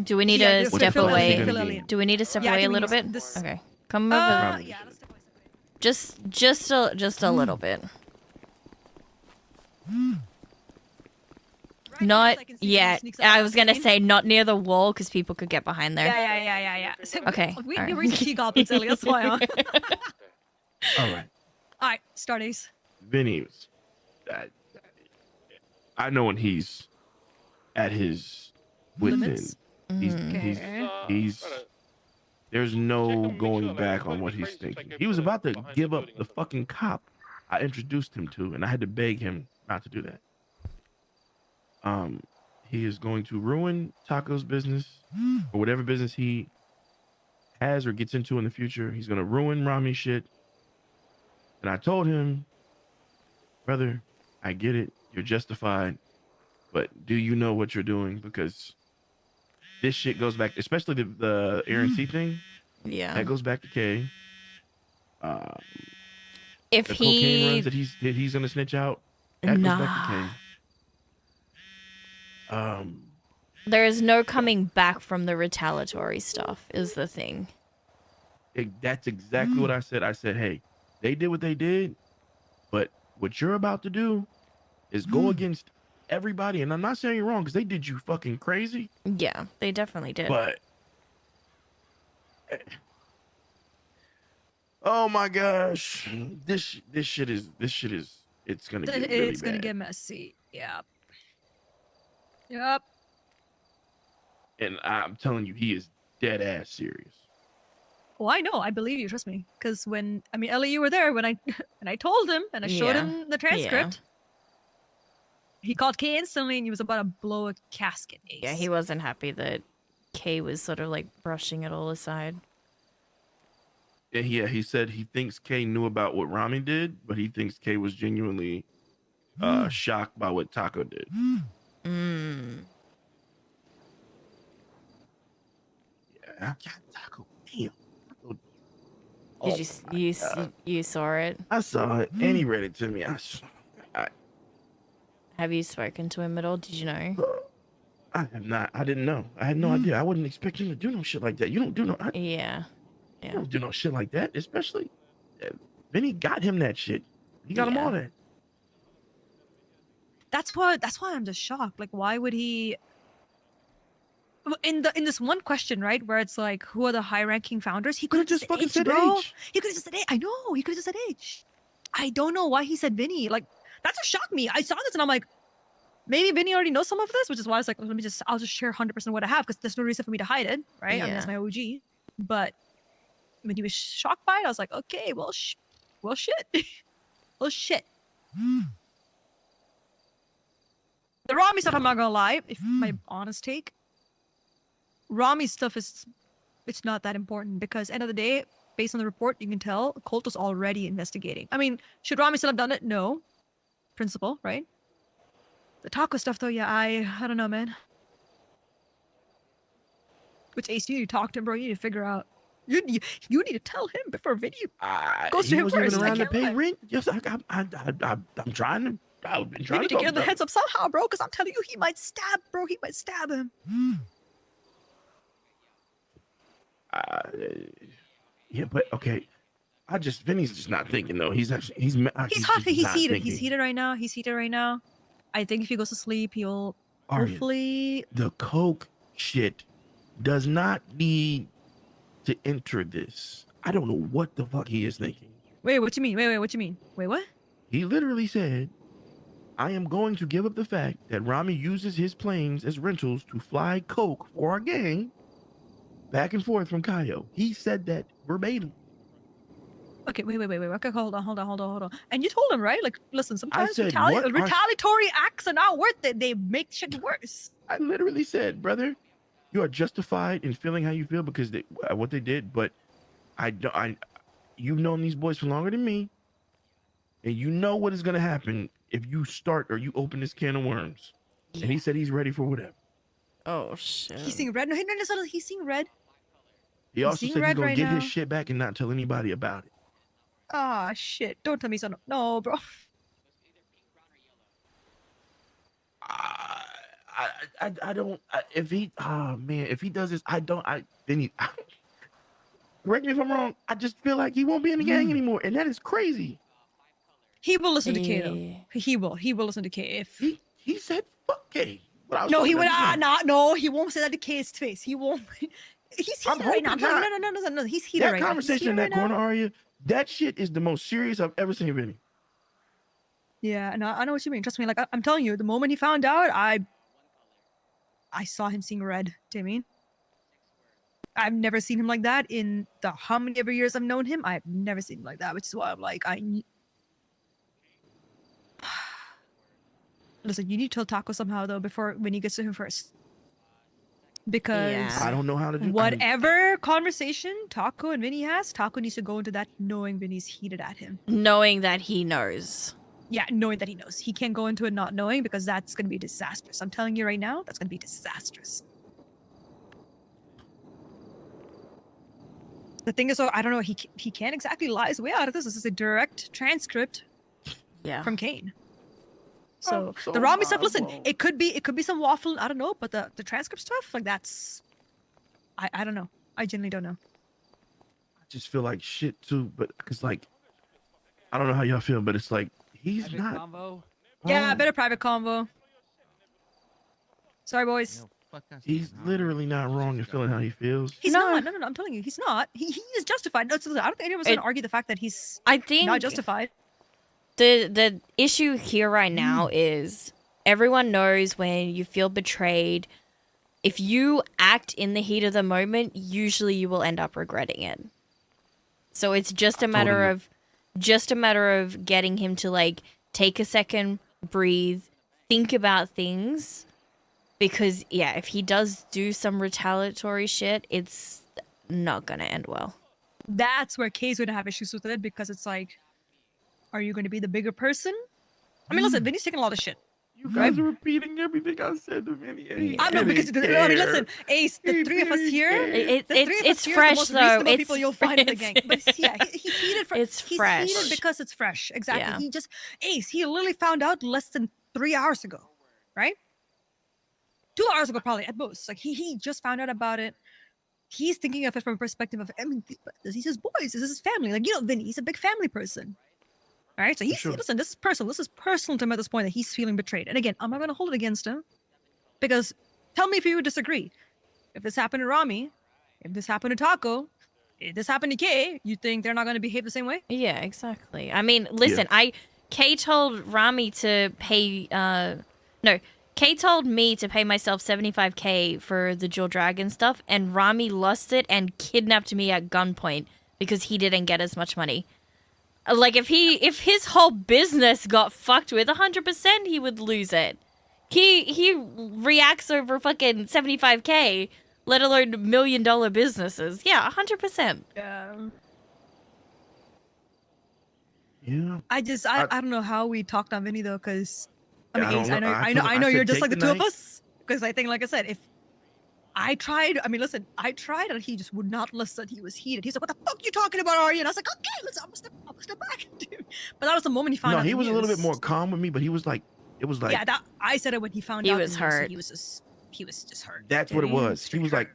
Do we need Yeah, to this step Phil away? Elliott, Phil Elliott. Do we need to step Yeah, I away a think we little need bit? this- Okay. Come over. Yeah, let's step away. Just a little bit. Right here, Not so I can see when he yet. sneaks up I on was gonna screen. say not near the wall because people could get behind there. Yeah. So, Okay, We all right. we're using T-goblins, Ellie. That's why. Huh? All right, All right, start Ace. Vinny. I know when he's at his wit's Limits? end. He's, Mhm. he's Okay. he's there's no going back on what he's thinking. He was about to give up the fucking cop I introduced him to, and I had to beg him not to do that. He is going to ruin Taco's business or whatever business he has or gets into in the future. He's gonna ruin Rami's shit. And I told him, brother, I get it, you're justified, but do you know what you're doing? Because this shit goes back, especially the Aaron C thing. Yeah. That goes back to K. If The cocaine runs he that he's gonna snitch out. That goes back to K. there is no coming back from the retaliatory stuff is the thing. That's exactly what I said. I said, hey, they did what they did, but what you're about to do is go against everybody. And I'm not saying you're wrong because they did you fucking crazy. Yeah, they definitely did. But oh my gosh, this shit is it's gonna get really It's gonna bad. get messy. Yep. And I'm telling you, he is dead ass serious. Well, I know. I believe you. Trust me. Because Ellie, you were there when I told him and I showed Yeah. him the transcript. He called Kay instantly, and he was about to blow a casket. Ace. Yeah, he wasn't happy that Kay was sort of like brushing it all aside. Yeah, he said he thinks Kay knew about what Rami did, but he thinks Kay was genuinely shocked by what Taco did. Mm. Yeah, Taco, damn. Did you saw it? I saw it, and he read it to me. Have you spoken to him at all? Did you know? I have not. I didn't know. I had no idea. I wouldn't expect him to do no shit like that. You don't do no. Yeah. You don't do no shit like that. Especially, Vinnie got him that shit. He got him all that. That's why I'm just shocked. Like, why would he? In this one question, right, where it's like, who are the high-ranking founders? He could have just fucking said bro. H. He could have just said H. I know. He could have just said H. I don't know why he said Vinny. Like, that's what shocked me. I saw this and I'm like, maybe Vinny already knows some of this, which is why I was like, I'll just share 100% what I have because there's no reason for me to hide it, right? I mean, that's my OG. But when he was shocked by it, I was like, okay, well, shit. Well, shit. The Rami stuff, I'm not gonna lie, if my honest take, Rami's stuff it's not that important because end of the day, based on the report, you can tell Colt was already investigating. I mean, should Rami still have done it? No. Principle, right? The Taco stuff though, yeah, I don't know, man. Which Ace, you need to talk to him, bro. You need to figure out. You need to tell him before video goes to him wasn't first. even I around to can't pay lie. rent. Yes, I'm trying to. I've been You trying need to to talk get in the about heads up somehow, bro, because I'm telling you, he might stab, bro. He might stab him. Yeah, but okay. Vinny's just not thinking though. He's hot. He's heated. Thinking. He's heated right now. I think if he goes to sleep, he'll Arya, hopefully. the coke shit does not need to enter this. I don't know what the fuck he is thinking. Wait, what you mean? Wait, what you mean? Wait, what? He literally said, I am going to give up the fact that Rami uses his planes as rentals to fly coke for our gang back and forth from Cayo. He said that verbatim. Okay, wait. Okay, hold on. And you told him, right? Like, listen, sometimes said, retaliatory acts are not worth it. They make shit worse. I literally said, brother, you are justified in feeling how you feel because what they did, but you've known these boys for longer than me, and you know what is going to happen if you start or you open this can of worms. Yeah. And he said he's ready for whatever. Oh shit. He's seeing red. No, he's seeing red. He also said he's going to get his shit back and not tell anybody about it. Ah, shit. Don't tell me so. No, bro. I don't. If he, oh man, if he does this, then he. Correct me if I'm wrong. I just feel like he won't be in the gang anymore, and that is crazy. He will listen to K though. Yeah. He will listen to K if. He said fuck K. But I was No, talking he would. about this one. No, he won't say that to K's face. He won't. He's I'm heated right now. I'm hoping telling you, no. He's heated That right now. He's conversation in heated that right now. corner, Arya, that shit is the most serious I've ever seen Vinny. Yeah, no, I know what you mean. Trust me. Like I'm telling you, the moment he found out, I saw him seeing red. Do you mean? I've never seen him like that in the how many ever years I've known him. I've never seen him like that, which is why I'm like, listen. You need to tell Taco somehow though before when he gets to him first, because Yeah. I don't know how to do whatever conversation Taco and Vinny has, Taco needs to go into that knowing Vinny's heated at him. Knowing that he knows. Yeah, knowing that he knows. He can't go into it not knowing because that's going to be disastrous. I'm telling you right now, that's going to be disastrous. The thing is, though, I don't know. He can't exactly lie his way out of this. This is a direct transcript Yeah. from Kane. So, I'm so the Rami stuff, listen, mindblown. it could be some waffling. I don't know, but the transcript stuff, like that's, I don't know. I genuinely don't know. I just feel like shit too, but because like, I don't know how y'all feel, but it's like he's Private not. convo? Yeah, wrong. better private convo. Sorry, boys. Yo, fuck us. He's literally not wrong in feeling how he feels. He's No. not. No. I'm telling you, he's not. He is justified. No, I don't think anyone's going to argue the fact that he's I think not justified. the issue here right now is everyone knows when you feel betrayed, if you act in the heat of the moment, usually you will end up regretting it. So it's just a matter of getting him to like take a second, breathe, think about things. Because yeah, if he does do some retaliatory shit, it's not gonna end well. That's where Kay's going to have issues with it because it's like, are you going to be the bigger person? I mean, listen, Vinny's taking a lot of shit. You guys are repeating everything I said to Vinny. and he I know because didn't I mean, care. listen, Ace, the He three of us didn't here, care. It's fresh though. reasonable It's people you'll find in the gang. But yeah, he's heated for It's he's fresh. heated because it's fresh. Exactly. Yeah. He just Ace. He literally found out less than 3 hours ago, right? 2 hours ago, probably at most. Like he just found out about it. He's thinking of it from a perspective of, I mean, these his boys, this is his family. Like, you know, Vinny, he's a big family person. All right, so he's Sure. listen. This is personal. This is personal to him at this point that he's feeling betrayed. And again, I'm not going to hold it against him because tell me if you would disagree. If this happened to Rami, if this happened to Taco, if this happened to Kay, you think they're not going to behave the same way? Yeah, exactly. I mean, listen, Kay told Rami to pay Kay told me to pay myself 75K for the Jewel Dragon stuff, and Rami lost it and kidnapped me at gunpoint because he didn't get as much money. Like if his whole business got fucked with, 100% he would lose it. He reacts over fucking 75K, let alone $1 million businesses. Yeah, 100%. Yeah. Yeah. I don't know how we talked on Vinny though, because I Yeah, mean, I Ace, don't know. I I know told him- I you're said just like take the the two of night. us. Because I think, like I said, if I tried, I mean, listen, I tried and he just would not listen. He was heated. He's like, "What the fuck you talking about, Arya?" And I was like, "Okay, listen, I'm gonna step back, dude." But that was the moment he found out. No, he the was a little bit news. more calm with me, but he was like, it was like, Yeah, that I said it when he found He out. the was news, hurt. and he was just hurt. that's what it Dude, was. He straight was like,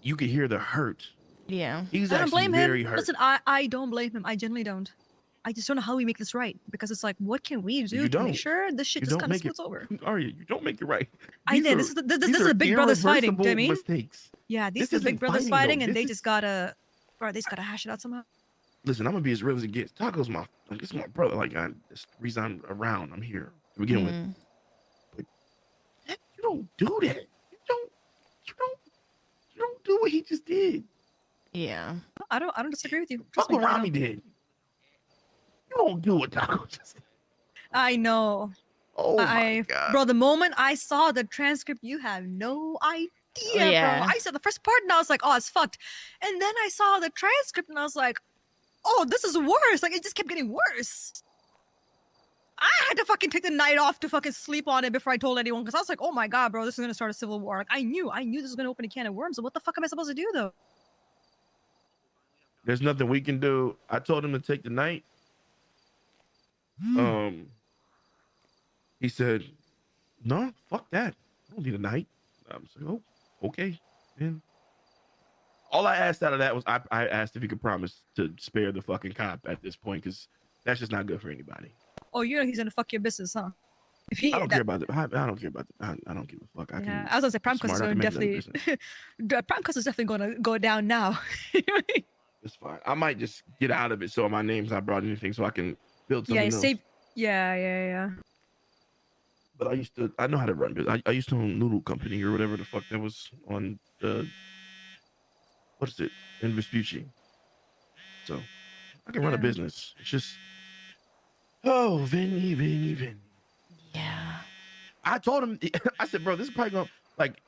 you could hear the hurt. Yeah. He's I don't actually blame very him. hurt. Listen, I don't blame him. I genuinely don't. I just don't know how we make this right because it's like, what can we do You to make don't. sure this shit You just don't kind of make it. smooths over? Arya, you don't make it right. I These did. are- This is this these is are a big brothers fighting. Do you know what I irreversible mean? mistakes. Yeah, these This are big isn't brothers fighting, fighting, though. and they This just gotta, or they just gotta hash it out somehow. Listen, I'm gonna be as real as it gets. Taco's my, like, it's my brother. Like, it's the reason I'm around. I'm here to begin with. Mm. You don't do that. You don't do what he just did. Yeah. I don't disagree with you. Fuck Trust me, what I Rami don't. did. You don't do what Taco just did. I know. Oh my god. Bro, the moment I saw the transcript, you have no idea, Yeah. bro. I saw the first part and I was like, oh, it's fucked. And then I saw the transcript and I was like, oh, this is worse. Like, it just kept getting worse. I had to fucking take the night off to fucking sleep on it before I told anyone because I was like, oh my god, bro, this is gonna start a civil war. Like, I knew this was gonna open a can of worms. So what the fuck am I supposed to do though? There's nothing we can do. I told him to take the night. He said, no, fuck that. I don't need a night. I was like, oh, okay. And all I asked out of that was I asked if he could promise to spare the fucking cop at this point, because that's just not good for anybody. Oh, you know he's gonna fuck your business, huh? If I don't care about it. I don't care about it. I don't give a fuck. I was gonna say Prime Cost is gonna definitely. Prime Cost is definitely gonna go down now. It's fine. I might just get out of it so my name's not brought anything, so I can build something else. Yeah. But I know how to run business. I used to own Noodle Company or whatever the fuck that was on the, what is it, in Vespucci. So I can run a business. It's just, oh, Vinnie. Yeah. I told him, I said, bro, this is probably going to, like,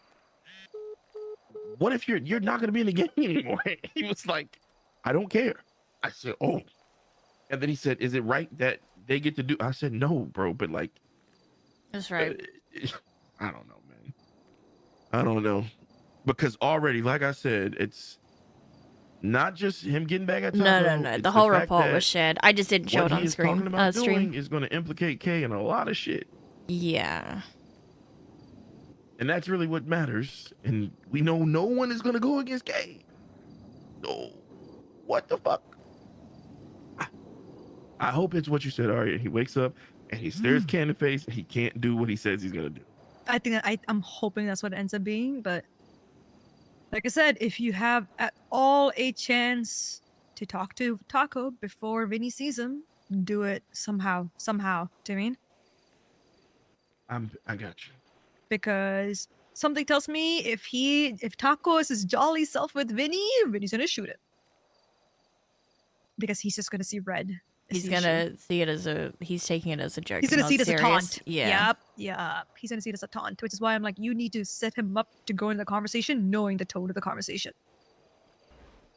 what if you're not going to be in the game anymore? He was like, I don't care. I said, oh. And then he said, is it right that they get to do? I said, no, bro, but like, that's right. I don't know, man. I don't know. Because already, like I said, it's not just him getting back at Taco. No. The whole report was shared. I just didn't show it on screen. Talking about doing is going to implicate Kay in a lot of shit. Yeah. And that's really what matters. And we know no one is going to go against Kay. So, what the fuck? I hope it's what you said, Arya. He wakes up and he stares Ken in the face and he can't do what he says he's going to do. I think that I'm hoping that's what it ends up being. But like I said, if you have at all a chance to talk to Taco before Vinnie sees him, do it somehow. Do you know what I mean? I got you. Because something tells me if Taco is his jolly self with Vinnie, Vinnie's gonna shoot him. Because he's just gonna see red. He's gonna see it as he's taking it as a joke. He's gonna see it as a taunt. Yeah. Yep. He's gonna see it as a taunt, which is why I'm like, you need to set him up to go into the conversation knowing the tone of the conversation.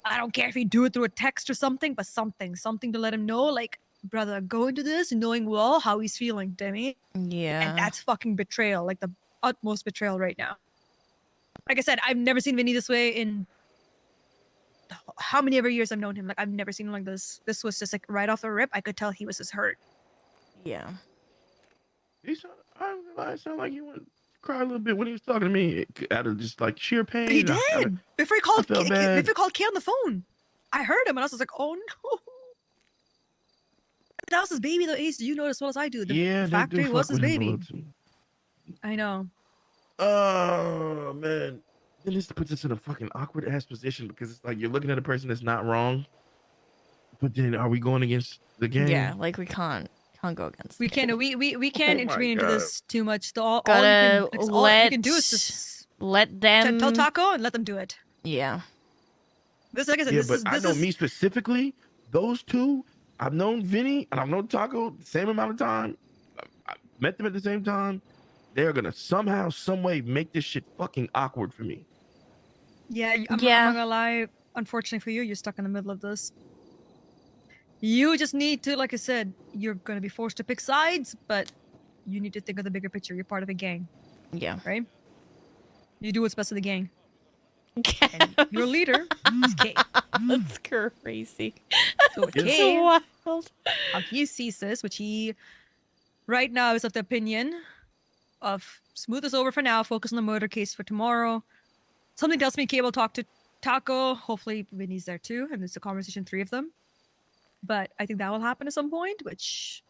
I don't care if you do it through a text or something, but something to let him know, like, brother, go into this knowing well how he's feeling, Demi. Yeah. And that's fucking betrayal, like the utmost betrayal right now. Like I said, I've never seen Vinnie this way in how many ever years I've known him. Like, I've never seen him like this. This was just like right off the rip. I could tell he was just hurt. Yeah. I sound like he went to cry a little bit when he was talking to me out of just like sheer pain. He did. Before he called Kay on the phone. I heard him and I was just like, oh no. That was his baby though, Ace. You know as well as I do. The factory was his baby. I know. Oh man. Then this puts us in a fucking awkward ass position because it's like you're looking at a person that's not wrong, but then are we going against the game? Yeah, like we can't go against. We can't. We can't intervene into this too much. All we can do is just let them tell Taco and let them do it. Yeah. This, like I said, yeah, I know me specifically. Those two, I've known Vinnie and I've known Taco the same amount of time. I met them at the same time. They're gonna somehow, some way make this shit fucking awkward for me. Yeah, I'm not gonna lie. Unfortunately for you, you're stuck in the middle of this. You just need to, like I said, you're gonna be forced to pick sides, but you need to think of the bigger picture. You're part of a gang. Yeah. Right? You do what's best for the gang. And your leader is Kay. That's crazy. So It's wild. How he sees this, which he right now is of the opinion of smooth this over for now, focus on the murder case for tomorrow. Something tells me Kay will talk to Taco. Hopefully Vinnie's there too, and it's a conversation, 3 of them. But I think that will happen at some point, which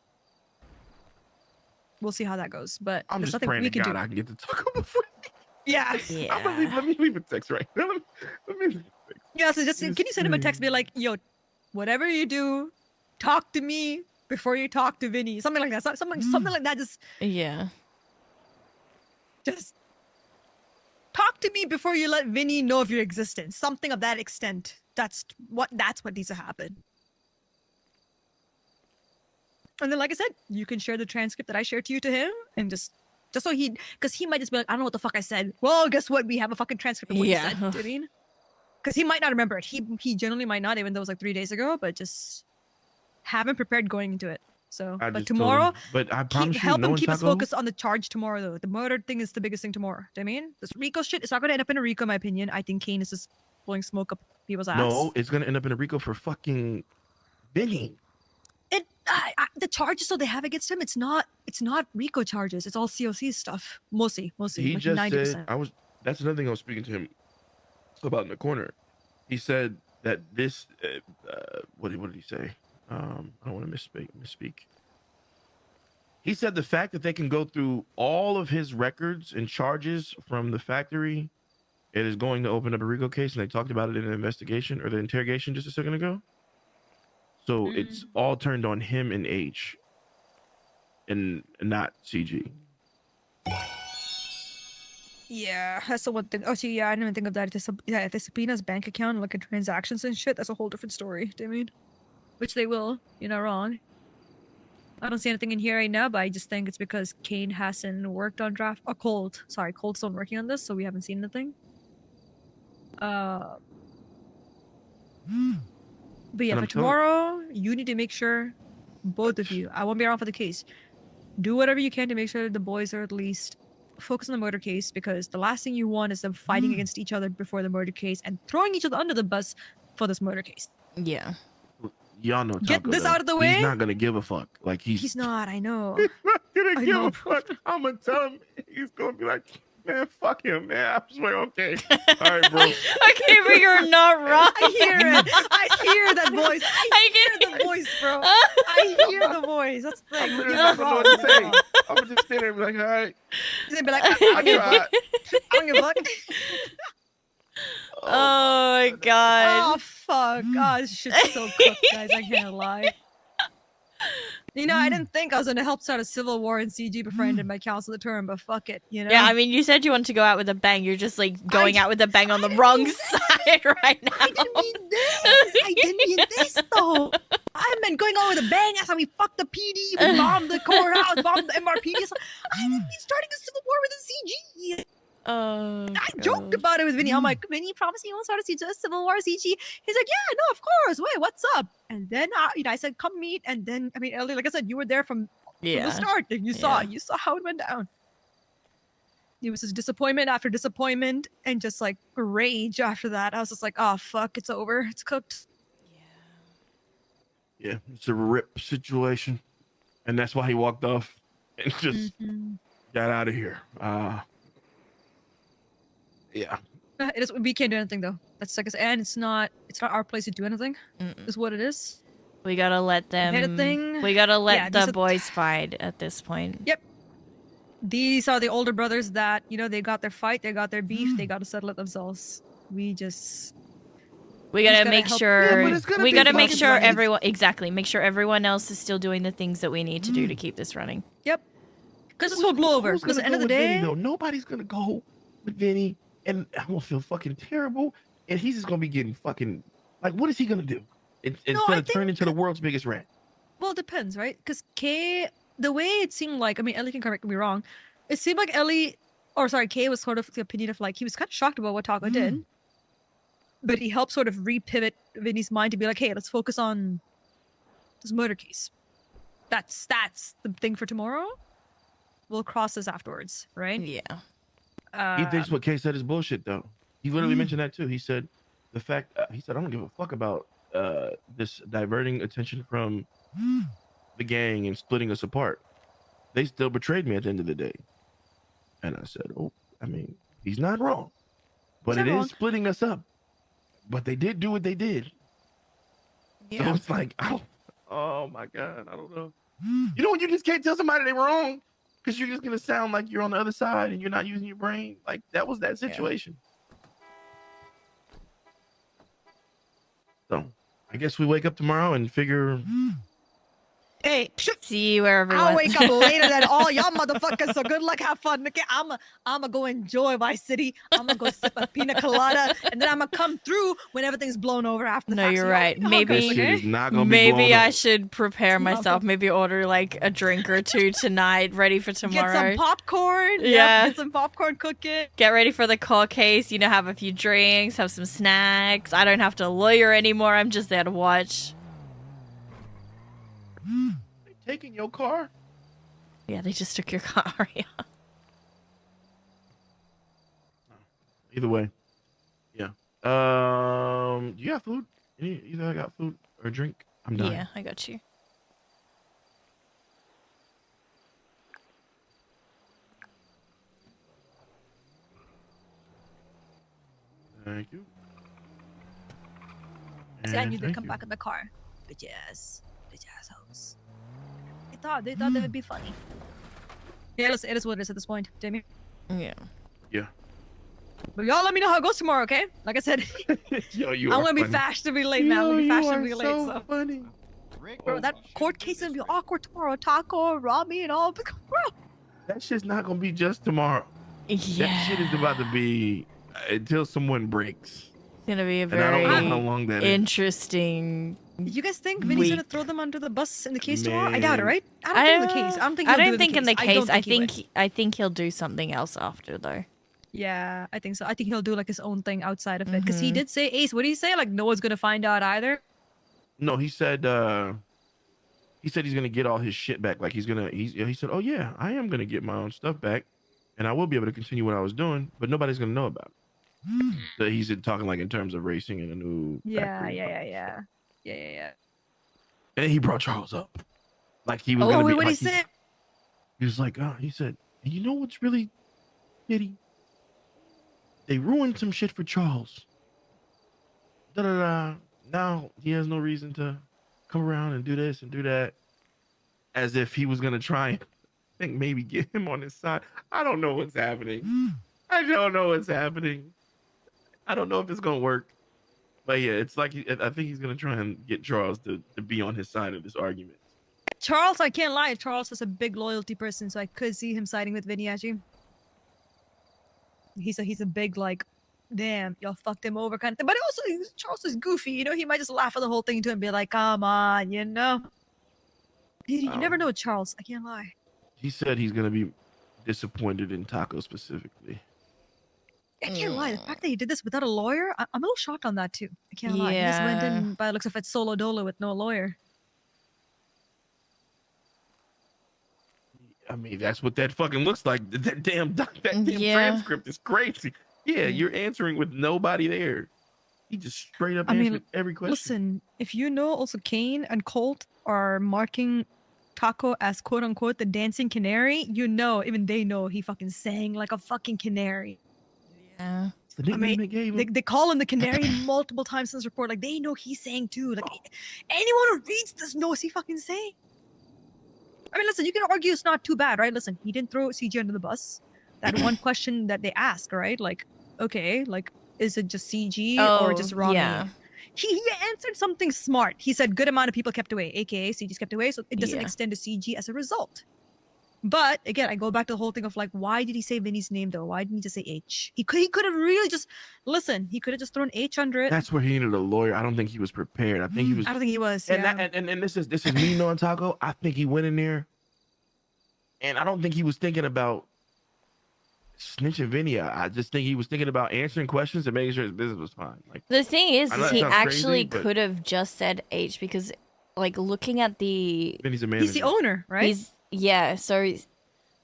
we'll see how that goes. But I'm there's just nothing praying we to can God do. I can get to Taco before. Yes. Yeah. Let me leave a text right now. Let me leave a text. Yeah, so just can you send him a text, be like, yo, whatever you do, talk to me before you talk to Vinnie. Something like that. Something like that. Just talk to me before you let Vinnie know of your existence. Something of that extent. That's what needs to happen. And then, like I said, you can share the transcript that I shared to you to him, and just so because he might just be like, I don't know what the fuck I said. Well, guess what? We have a fucking transcript of what you said. You know what I mean? Because he might not remember it. He generally might not, even though it was like 3 days ago. But just have him prepared going into it. So, but tomorrow, but I promise help him keep his focus on the charge tomorrow, though. The murder thing is the biggest thing tomorrow. Do you know what I mean? This Rico shit, it's not going to end up in a Rico, in my opinion. I think Kane is just blowing smoke up people's ass. No, it's going to end up in a Rico for fucking Vinnie. the charges they have against him, it's not RICO charges. It's all COC stuff. Mostly He like just 90%. said that's another thing I was speaking to him about in the corner. He said that this what did he say? I don't want to misspeak. He said the fact that they can go through all of his records and charges from the factory, it is going to open up a RICO case, and they talked about it in the investigation or the interrogation just a second ago. So it's all turned on him and H, and not CG. Yeah, that's the one thing. Oh, see, yeah, I didn't even think of that. If they subpoena his bank account and look at transactions and shit, that's a whole different story, Damien. Which they will. You're not wrong. I don't see anything in here right now, but I just think it's because Kane hasn't worked on draft. Or Cold. Sorry, Cold's still working on this, so we haven't seen anything. But yeah, And for I'm tomorrow, you need to make sure, both of you, I won't be around for the case. Do whatever you can to make sure the boys are at least focused on the murder case, because the last thing you want is them fighting against each other before the murder case and throwing each other under the bus for this murder case. Yeah. Y'all know Get Taco, this though. out of the way. He's not gonna give a fuck. Like He's not, I know. He's not gonna I give know. a fuck. I'm gonna tell him. He's gonna be like, man, fuck him, man. I'm just like, okay, all right, bro. I can't believe you're not wrong. I hear it. I hear that voice. I hear the voice, bro. I hear the voice. That's the thing. I'm You're literally not not gonna know wrong. what to You're say. not wrong. I'm gonna just stand there and be like, all right, He's gonna be like, I I don't give a tried. fuck. I don't give a fuck. Oh my god. Oh fuck. Oh, this shit's so cooked, guys. I can't lie. You know, I didn't think I was gonna help start a civil war in CG before I ended my council of the term, but fuck it, you know? Yeah, I mean, you said you wanted to go out with a bang. You're just like going out with a bang on the wrong side right now. I didn't mean this. I didn't mean this though. I meant going on with a bang. That's how we fucked the PD, we bombed the courthouse, bombed the MRPD. I didn't mean starting a civil war with the CG. Oh, I joked about it with Vinnie. I'm like, Vinnie, promise you won't start a civil war CG. He's like, yeah, no, of course. Wait, what's up? And then I said, come meet. And then, I mean, Ellie, like I said, you were there from the start. You saw how it went down. It was just disappointment after disappointment and just like rage after that. I was just like, oh fuck, it's over. It's cooked. yeah, it's a rip situation, and that's why he walked off and just got out of here. Yeah. It is. We can't do anything though. That's like, and it's not our place to do anything. Is what it is. We gotta let them. Anything? We gotta let Yeah, the these are- boys fight at this point. Yep. These are the older brothers that, you know, they got their fight, they got their beef, they got to settle it themselves. We gotta gotta make help- sure. Yeah, but it's gonna we be gotta make fucking sure funny. everyone make sure everyone else is still doing the things that we need to do to keep this running. Yep. Because this will blow over. Who's Because at gonna the end of the go with Vinnie, day, though? Nobody's gonna go with Vinnie, and I'm gonna feel fucking terrible, and he's just gonna be getting fucking like, what is he gonna do instead I of turning think- into the world's biggest rat? well, it depends, right? Because Kay, the way it seemed like, I mean, Ellie can correct me wrong. It seemed like Kay was sort of the opinion of like, he was kind of shocked about what Taco did. But he helped sort of re-pivot Vinny's mind to be like, hey, let's focus on this murder case. That's the thing for tomorrow. We'll cross this afterwards, right? Yeah. He thinks what Kay said is bullshit, though. He literally mentioned that too. He said the fact he said, I don't give a fuck about this diverting attention from the gang and splitting us apart. They still betrayed me at the end of the day. And I said, oh, I mean, he's not wrong, but He's it not wrong. is splitting us up. But they did do what they did. So it's like, oh my God, I don't know. You know when you just can't tell somebody they're wrong because you're just gonna sound like you're on the other side and you're not using your brain. Like that was that situation. So I guess we wake up tomorrow and figure. Hey, See where everyone. I'll wake up later than all y'all motherfuckers. So good luck, have fun. Okay, I'ma go enjoy my city. I'ma go sip a pina colada, and then I'ma come through when everything's blown over after the No, fact. you're So right. you know how it That goes, Maybe- shit okay? is not gonna be Maybe blown I up. should prepare myself. Maybe order like a drink or two tonight, ready for Get some tomorrow. popcorn. Yeah. Get some popcorn, cook it. Get ready for the call case. You know, have a few drinks, have some snacks. I don't have to lawyer anymore. I'm just there to watch. Taking your car? Yeah, they just took your car. Arya. Either way, yeah. Do you have food? Either I got food or drink. I'm done. Yeah, I got you. Thank you. See, I And knew they'd thank come you. back in the car. Bitch assholes. They thought they would be funny. Yeah, listen, it is what it is at this point, Jamie. Yeah. Yeah. But y'all let me know how it goes tomorrow, okay? Like I said, Yo, you I'm are gonna be funny. fashionably late, man. I'm gonna be Yo, you fashionably are late, so so. funny. Bro, that court case is gonna be awkward tomorrow. Taco, Robbie, and all. Bro, That shit's not gonna be just tomorrow. Yeah. That shit is about to be until someone breaks. It's gonna be a And I don't know how very long that is. interesting. you guys think Vinny's gonna Weak. throw them under the bus in the case tomorrow? I doubt it, Man. right? I don't think in the case. I don't think. I He'll don't do think in the I case. don't I he would. think he'll do something else after though. Yeah, I think so. I think he'll do like his own thing outside of it because he Mhm. did say, Ace, what did he say? Like no one's gonna find out either. No, he said he's gonna get all his shit back. Like he said, oh yeah, I am gonna get my own stuff back, and I will be able to continue what I was doing, but nobody's gonna know about it. So he's talking like in terms of racing in a new factory. Yeah. And he brought Charles up, like he was Oh gonna wait, be. what Like, he say? he was like, he said, and you know what's really shitty? They ruined some shit for Charles. Da da da. Now he has no reason to come around and do this and do that, as if he was gonna try and think maybe get him on his side. I don't know what's happening. I don't know what's happening. I don't know if it's gonna work. But yeah, it's like I think he's gonna try and get Charles to be on his side of this argument. Charles, I can't lie. Charles is a big loyalty person, so I could see him siding with Vinny actually. He's a big like, damn, y'all fucked him over kind of thing. But also, Charles is goofy, you know. He might just laugh at the whole thing too and be like, "Come on, you know." You never know with Charles. I can't lie. He said he's gonna be disappointed in Taco specifically. I can't lie. The fact that he did this without a lawyer, I'm a little shocked on that too. I can't lie. He just went Yeah. in by the looks of it solo dolo with no lawyer. I mean, that's what that fucking looks like. That damn Yeah. transcript is crazy. Yeah, you're answering with nobody there. He just straight up I mean, answered every question. Listen, if you know also Kane and Colt are marking Taco as quote unquote the dancing canary, you know, even they know he fucking sang like a fucking canary. Yeah. It's the nickname they gave him. They call him the canary multiple times in this report. Like they know he sang too. Like anyone who reads this knows he fucking sang. I mean, listen, you can argue it's not too bad, right? Listen, he didn't throw CG under the bus. That one question that they asked, right? Like, okay, like, is it just CG or just Rami? Yeah. He answered something smart. He said good amount of people kept away, aka CG's kept away, so it doesn't Yeah. extend to CG as a result. But again, I go back to the whole thing of like, why did he say Vinny's name though? Why didn't he just say H? He could have really just listen. He could have just thrown H under it. That's where he needed a lawyer. I don't think he was prepared. I think he was. I don't think he was. And Yeah. and this is me knowing Taco. I think he went in there, and I don't think he was thinking about snitching Vinny. I just think he was thinking about answering questions and making sure his business was fine. Like The thing is I know that he sounds actually crazy, but- could have just said H because, like, looking at the Vinny's a manager. He's the owner, right? So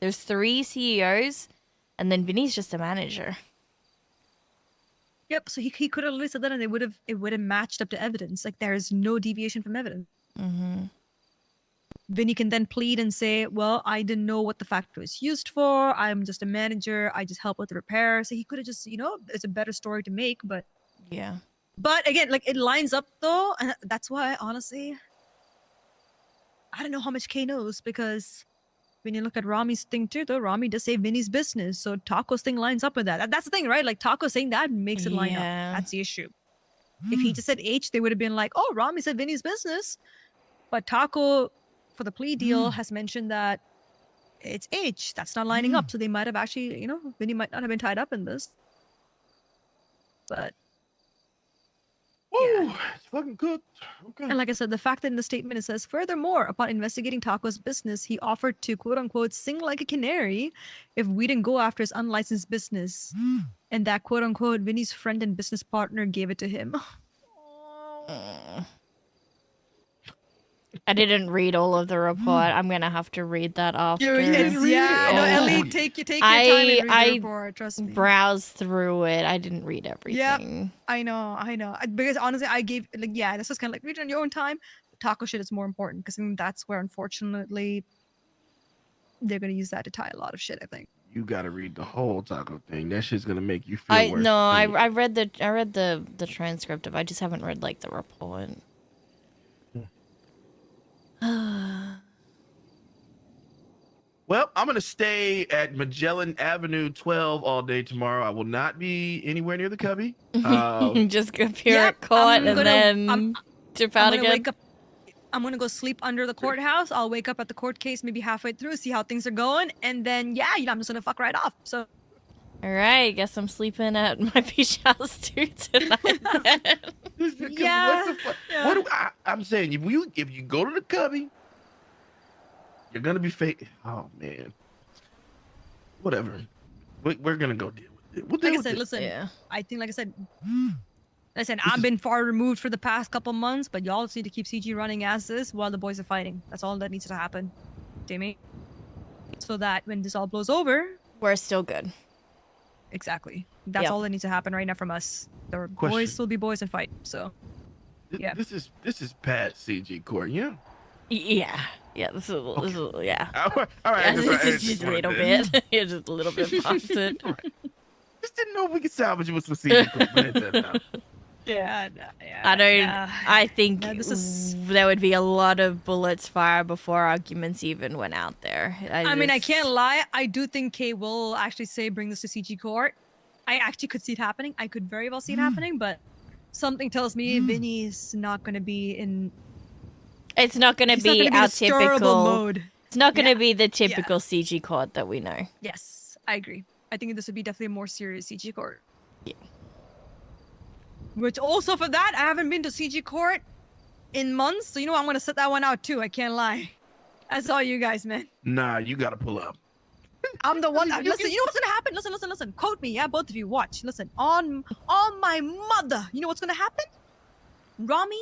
there's 3 CEOs, and then Vinny's just a manager. Yep. So he could have literally said that, and it would have matched up to evidence. Like there is no deviation from evidence. Mm-hmm. Vinny can then plead and say, "Well, I didn't know what the factory was used for. I'm just a manager. I just help with the repair." So he could have just, it's a better story to make. But Yeah. again, like it lines up though, and that's why honestly, I don't know how much Kay knows because when you look at Rami's thing too, though, Rami does say Vinny's business, so Taco's thing lines up with that. That's the thing, right? Like Taco saying that makes it line up. Yeah. That's the issue. If he just said H, they would have been like, "Oh, Rami said Vinny's business," but Taco, for the plea deal, has mentioned that it's H. That's not lining up, so they might have actually, Vinny might not have been tied up in this. But Woo, it's fucking cooked. Okay. and like I said, the fact that in the statement it says, furthermore, upon investigating Taco's business, he offered to quote unquote sing like a canary if we didn't go after his unlicensed business. And that quote unquote Vinny's friend and business partner gave it to him. I didn't read all of the report. I'm gonna have to read that after. Yeah, I know, Oh. Ellie, take your time and read the I report, trust me. Browse through it. I didn't read everything. I know. Because honestly, I gave this is kind of like read it on your own time. Taco shit is more important because that's where unfortunately they're gonna use that to tie a lot of shit. I think. You gotta read the whole taco thing. That shit's gonna make you feel worse. I read the transcript of. I just haven't read like the report. Well, I'm gonna stay at Magellan Avenue 12 all day tomorrow. I will not be anywhere near the cubby. Just appear at court and then trip out again. Wake up. I'm gonna go sleep under the courthouse. I'll wake up at the court case maybe halfway through, see how things are going, and then I'm just gonna fuck right off. So, all right, guess I'm sleeping at my beach house too tonight. Yeah. What do I'm saying? If you go to the cubby, you're gonna be fake. Oh man. Whatever. We're gonna go deal with it. We'll deal like I with said, it. listen. Yeah. I think, like I said, I've been far removed for the past couple months, but y'all just need to keep CG running as is while the boys are fighting. That's all that needs to happen, Timmy. So that when this all blows over, We're still good. exactly. That's Yep. all that needs to happen right now from us. The Question. boys will be boys and fight. So, yeah. This is Pat CG Court, yeah. Yeah. Yeah. This is yeah. All right. Yeah, this is just a little bit. Yeah, just a little bit past it. Just didn't know if we could salvage it with some CG Court. Yeah. I don't. I think this is- there would be a lot of bullets fired before arguments even went out there. I mean, I can't lie. I do think Kay will actually say bring this to CG court. I actually could see it happening. I could very well see it happening, but something tells me Vinny's not going to be in. It's not going to He's not be gonna be in our a stirrable typical. mode. It's not going to be the typical CG court that we know. Yes, I agree. I think this would be definitely a more serious CG court. Yeah. Which also for that, I haven't been to CG court in months, so I'm going to set that one out too. I can't lie. That's all you guys, man. Nah, you gotta pull up. I'm the one that listen. You know what's gonna happen? Listen. Quote me, yeah, both of you. Watch. Listen. On my mother. You know what's gonna happen? Rami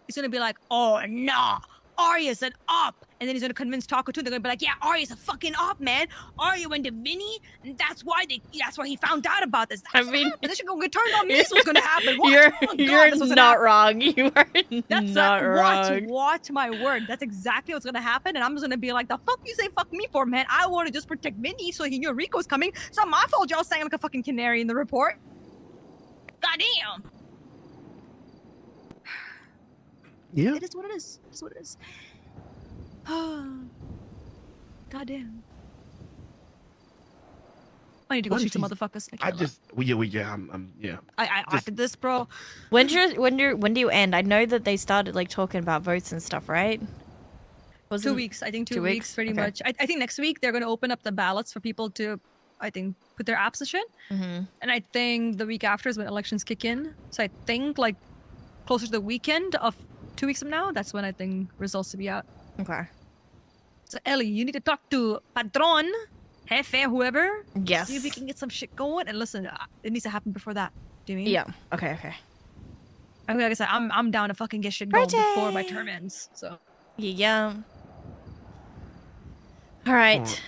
is gonna be like, oh nah, Arya's an op, and then he's gonna convince Taco too. They're gonna be like, yeah, Arya's a fucking op, man. Arya went to Vinnie, and that's why he found out about this. That's I mean, and this shit gonna get turned on me. This is what's gonna happen. Watch. You're Oh, God, you're that's what's gonna not happen. wrong. You are That's not wrong. Watch my word. That's exactly what's gonna happen, and I'm just gonna be like, the fuck you say fuck me for, man? I want to just protect Vinny so he knew Rico's coming. It's not my fault y'all sang like a fucking canary in the report. Goddamn. Yeah. It is what it is. It's what it is. Goddamn. I need to go What shoot if some he's- motherfuckers. I just I'm yeah. I after this, bro. When do you end? I know that they started like talking about votes and stuff, right? 2 weeks. I think 2 2 weeks, weeks? pretty Okay. much. I think next week they're gonna open up the ballots for people to, I think, put their apps and shit. Mm-hmm. And I think the week after is when elections kick in. So I think like closer to the weekend of 2 weeks from now, that's when I think results to be out. Okay. So Ellie, you need to talk to Padron, Jefe, whoever. Yes. See if we can get some shit going. And listen, it needs to happen before that. Do you mean? Yeah. Okay. I mean, like I said, I'm down to fucking get shit going before my term ends. So Yeah. All right.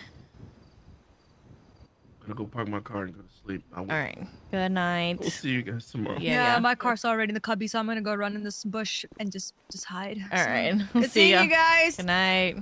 I'm gonna go park my car and go to sleep. All right. Good night. We'll see you guys tomorrow. Yeah. my car's already in the cubby, so I'm gonna go run in this bush and just hide. All So, right. Good See seeing ya. you guys. Good night.